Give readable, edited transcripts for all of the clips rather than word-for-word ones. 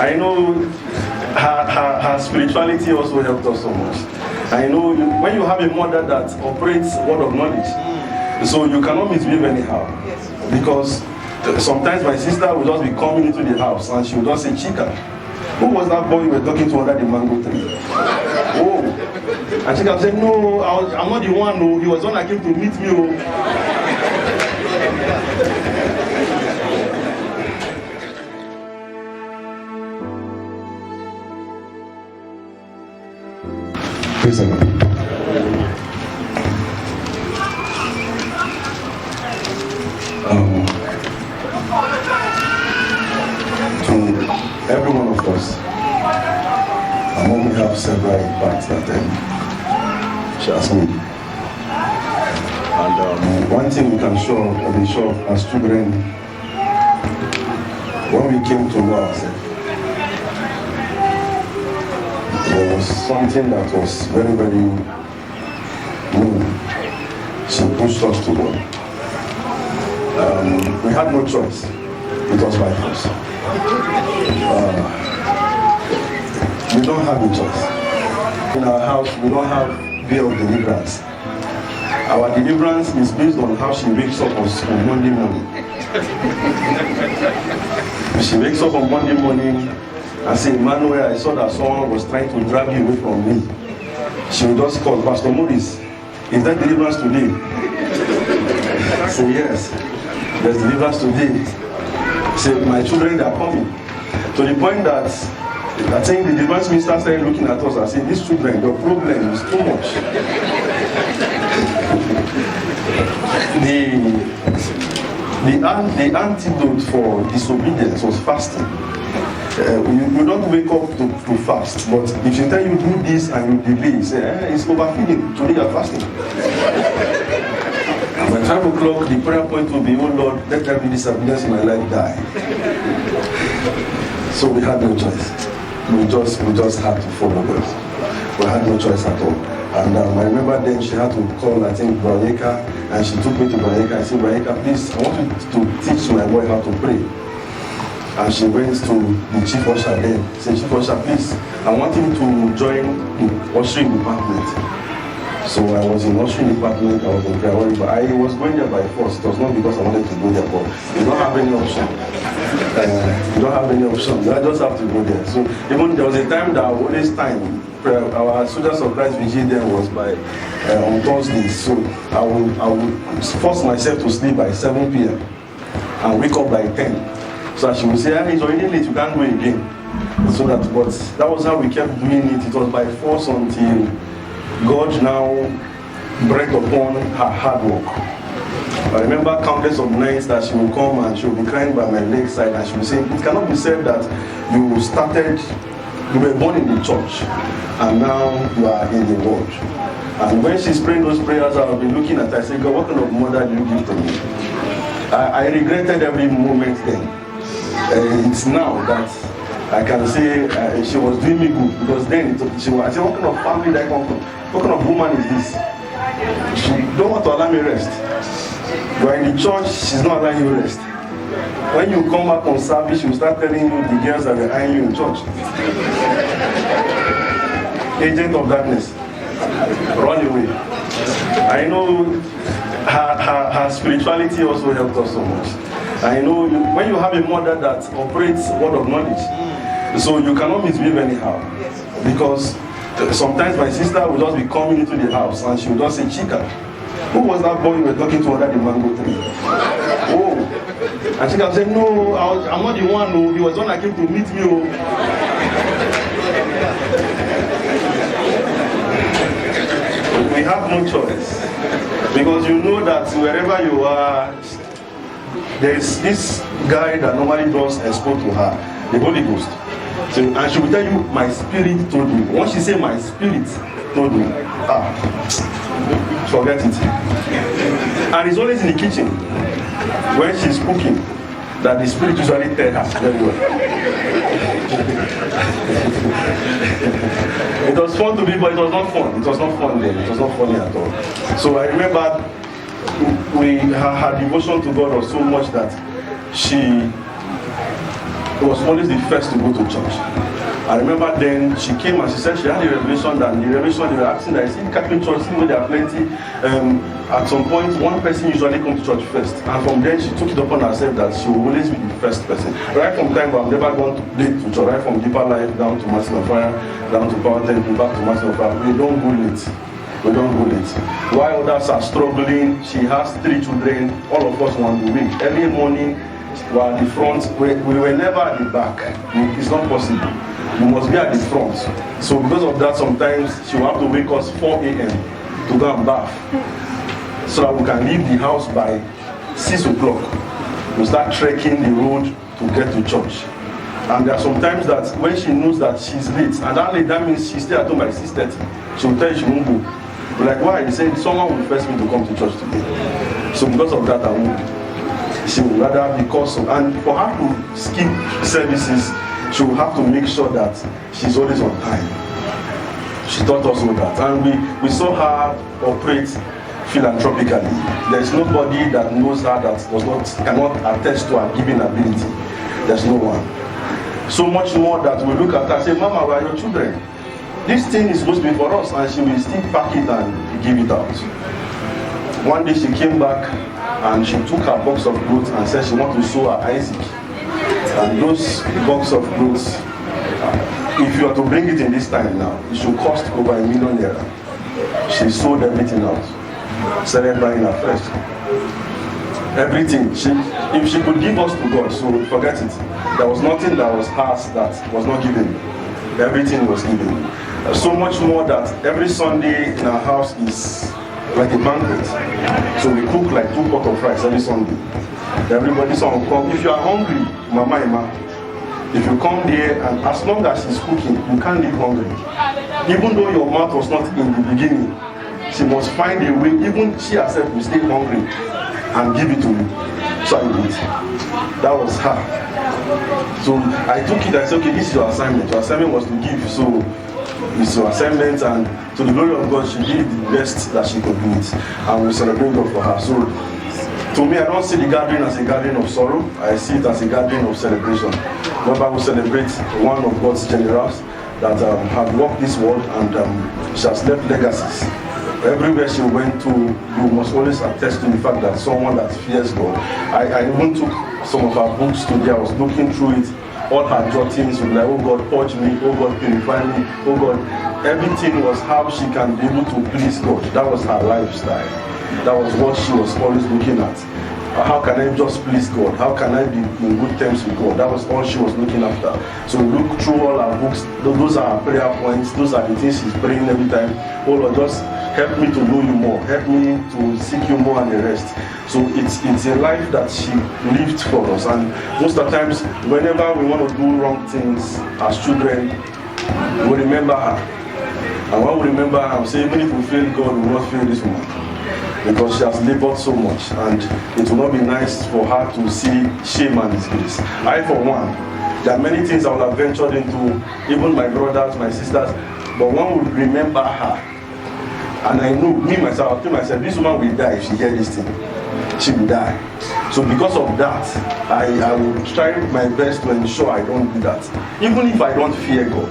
I know her spirituality also helped us so much. I know when you have a mother that operates word of knowledge, so you cannot misbehave anyhow. Because sometimes my sister will just be coming into the house and she will just say, Chike, who was that boy you were talking to under the mango tree? Oh, and Chike said, no, I'm not the one. No, he was the one that came to meet me. Oh. Praise the Lord. To every one of us, among we have several impacts that she has made. And one thing we can be sure of as children, when we came to know ourselves, there was something that was very, very new. She pushed us to God. We had no choice. It was by force. We don't have a choice. In our house, we don't have way of deliverance. Our deliverance is based on how she wakes up on Monday morning. She wakes up on Monday morning and say, Emmanuel, I saw that someone was trying to drag you away from me. She will just call, Pastor Maurice, is that deliverance today? I say, yes, there's deliverance today. Say, my children, they are coming. To the point that I think the deliverance minister started looking at us and saying, these children, the problem is too much. The antidote for disobedience was fasting. You don't wake up to fast, but if you tell you do this and you delay, you say, it's overfeeding, today you're fasting. And by 5 o'clock, the prayer point will be, oh Lord, let every disobedience in my life die. So we had no choice. We just had to follow God. We had no choice at all. And I remember then she had to call, I think, Brayeka, and she took me to Brayeka and said, Brayeka, please, I want you to teach my boy how to pray. And she went to the chief usher then. Said, Chief usher, please, I want him to join the ushering department. So I was in ushering department, I was in prayer, but I was going there by force. It was not because I wanted to go there, but you don't have any option. You don't have any option. You just have to go there. So even there was a time that always time, our Soldiers of Christ vigil then was by on Thursdays. So I would force myself to sleep by 7 p.m. and wake up by 10. So she would say, it's already late, you can't go again. So that, but that was how we kept doing it. It was by force until God now breathed upon her hard work. I remember countless of nights that she would come and she would be crying by my leg side and she would say, it cannot be said that you were born in the church and now you are in the world. And when she's praying those prayers, I'll be looking at her and say, God, what kind of mother do you give to me? I regretted every moment then. It's now that I can say she was doing me good, because then she was, I said, what kind of family that I come from? What kind of woman is this? She don't want to allow me rest. But in the church, she's not allowing you rest. When you come back on service, she will start telling you the girls that were eyeing you in church. Agent of darkness, run away. I know her spirituality also helped us so much. I know when you have a mother that operates word of knowledge, so you cannot misbehave anyhow. Because sometimes my sister will just be coming into the house and she will just say, Chike, who was that boy you were talking to under the mango tree? Oh, and Chike said, no, I'm not the one. No, he was the one that came to meet me. Oh. We have no choice, because you know that wherever you are, there's this guy that normally does export to her, the Holy Ghost. So, and she will tell you, my spirit told me. Once she say my spirit told me, forget it. And it's always in the kitchen when she's cooking that the spirit usually tell her very well. It was fun to be, but it was not fun. It was not fun then. It was not funny at all. So I remember her devotion to God was so much that she was always the first to go to church. I remember then she came and she said she had a revelation, that the revelation they were asking that, see, Catholic church, even though there are plenty, at some point one person usually comes to church first, and from then she took it upon herself that she will always be the first person. Right from time, but I've never gone late to church, right from Deeper Life down to Master of Fire, down to Power Temple, back to Master of Fire. We don't go late. We don't go late. While others are struggling, she has 3 children, all of us want to wait. Early morning, we are at the front, we were never at the back. It's not possible. We must be at the front. So because of that, sometimes she will have to wake us 4 a.m. to go and bath, so that we can leave the house by 6 o'clock. We start trekking the road to get to church. And there are some times that when she knows that she's late, and that means she's still at home by 6:30, she will tell you she won't go. We're like, why? He said, someone will first me to come to church today. So because of that, I won't. She would rather, because of, and for her to skip services, she will have to make sure that she's always on time. She taught us all that. And we saw her operate philanthropically. There's nobody that knows her that cannot attest to her giving ability. There's no one. So much more that we look at her and say, Mama, where are your children? This thing is supposed to be for us, and she will still pack it and give it out. One day she came back and she took her box of clothes and said she wanted to sew her Isaac. And those box of clothes, if you are to bring it in this time now, it should cost over £1 million. She sold everything out, started buying her first. Everything. If she could give us to God, so forget it. There was nothing that was hers that was not given. Everything was given. So much more that every Sunday in our house is like a banquet. So we cook like 2 pots of rice every Sunday. Everybody's on come. If you are hungry, Mama, if you come there, and as long as she's cooking, you can't live hungry. Even though your mouth was not in the beginning, she must find a way. Even she herself will stay hungry and give it to you. So I did. That was her. So I took it. I said, okay, this is your assignment. Your assignment was to give. So it's your assignment, and to the glory of God, she did the best that she could do it, and we celebrate God for her. So to me, I don't see the gathering as a gathering of sorrow. I see it as a gathering of celebration. Whereby we celebrate one of God's generals that have walked this world, and she has left legacies. Everywhere she went to, you must always attest to the fact that someone that fears God. I even took some of her books today. I was looking through it. All her jottings would be like, oh God, purge me, oh God, purify me, oh God. Everything was how she can be able to please God. That was her lifestyle. That was what she was always looking at. How can I just please God? How can I be in good terms with God? That was all she was looking after. So look through all her books. Those are her prayer points. Those are the things she's praying every time. Oh Lord, just help me to know you more. Help me to seek you more and the rest. So it's a life that she lived for us. And most of the times, whenever we want to do wrong things as children, we remember her. And when we remember her, we say, even if we fail God, we will not fail this woman. Because she has labored so much, and it will not be nice for her to see shame and disgrace. I, for one, there are many things I would have ventured into, even my brothers, my sisters, but one would remember her. And I know, me myself, I told myself, this woman will die if she hears this thing. She will die. So because of that, I will try my best to ensure I don't do that. Even if I don't fear God,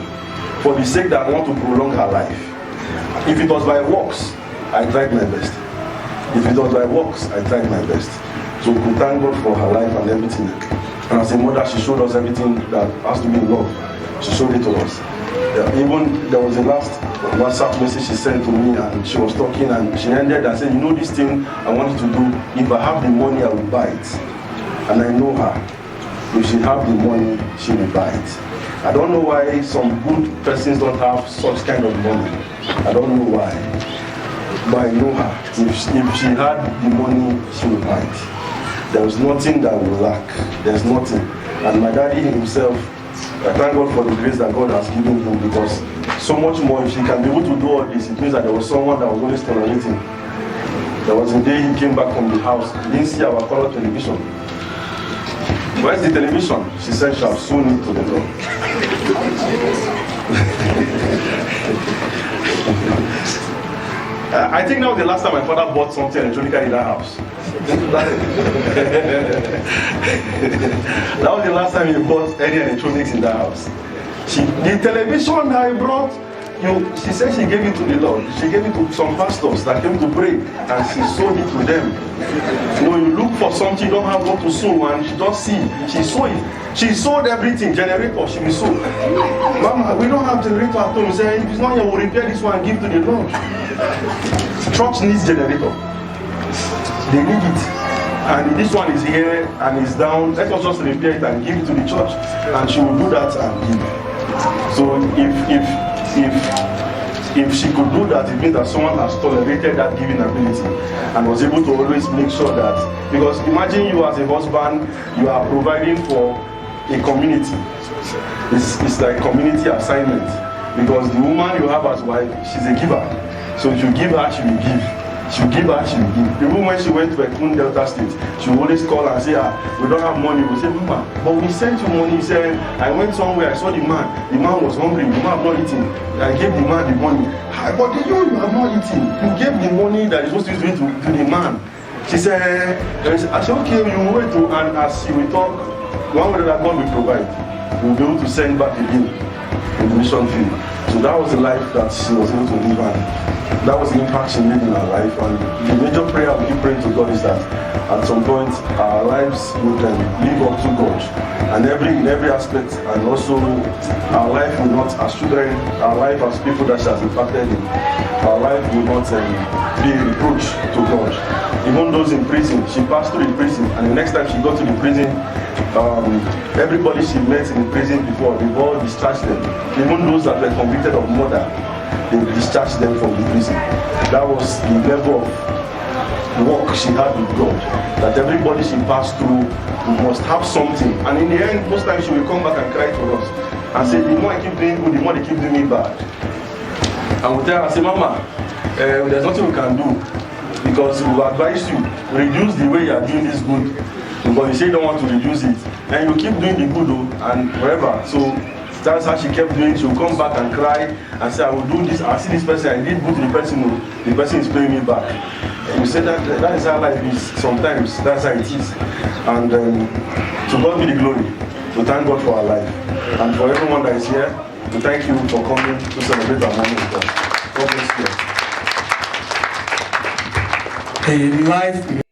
for the sake that I want to prolong her life. If it was by works, I tried my best. If it was by works, I tried my best. So we thank God for her life and everything. And as a mother, she showed us everything that has to be in love. She showed it to us. Even there was a last WhatsApp message she sent to me, and she was talking, and she ended and said, you know this thing I wanted to do, if I have the money, I will buy it. And I know her. If she have the money, she will buy it. I don't know why some good persons don't have such kind of money. I don't know why. But I know her. If she had the money, she would buy it. There was nothing that will lack. There's nothing. And my daddy himself, I thank God for the grace that God has given him, because so much more, if she can be able to do all this, it means that there was someone that was always tolerating. There was a day he came back from the house, he didn't see our color television. Where's the television? She said she has sewn it to the door. I think that was the last time my father bought something electronically in that house. That was the last time he bought any electronics in the house. The television that I brought, she said she gave it to the Lord. She gave it to some pastors that came to pray, and she sold it to them. You look for something, you don't have what to sow, and she just see. She sold it. She sold everything. Generator, she will sow. Mama, we don't have generator at home. He said, if it's not here, we'll repair this one and give to the Lord. Church needs generator. They need it. And this one is here and is down. Let us just repair it and give it to the church. And she will do that and give. So if she could do that, it means that someone has tolerated that giving ability and was able to always make sure that, because imagine you as a husband, you are providing for a community. It's like community assignment, because the woman you have as wife, she's a giver. So if you give her, she will give. She'll give her, she will give. Even when she went to Ekun Delta State, she will always call and say, we don't have money. We say, Mama, but we sent you money. He said, I went somewhere, I saw the man. The man was hungry. The man have not eaten. I gave the man the money. But you have not eaten. You gave the money that you're supposed to use to the man. She said, I said, okay, you wait to, and as she will talk, one way that God will provide, we'll be able to send back again in the mission field. So that was the life that she was able to live, and that was the impact she made in her life. And the major prayer we keep praying to God is that at some point our lives would live up to God, and in every aspect, and also our life will not, as children, our life as people that she has impacted in, our life will not be a reproach to God. Even those in prison, she passed through the prison, and the next time she got to the prison, everybody she met in the prison before, they all discharged them. Even those that were convicted of murder, they discharged them from the prison. That was the level of work she had with God. That everybody she passed through must have something. And in the end, most times she will come back and cry to us and say, the more I keep doing good, the more they keep doing me bad. And we tell her, say, Mama, there's nothing we can do, because we will advise you, reduce the way you are doing this good. Because you say you don't want to reduce it, and you keep doing the good and whatever. So that's how she kept doing. She will come back and cry and say, I will do this. I see this person, I did good to the person. The person is paying me back. And you say that is how life is. Sometimes that's how it is. And to God be the glory. To thank God for our life, and for everyone that is here, to thank you for coming to celebrate our moment with God. God bless you. A life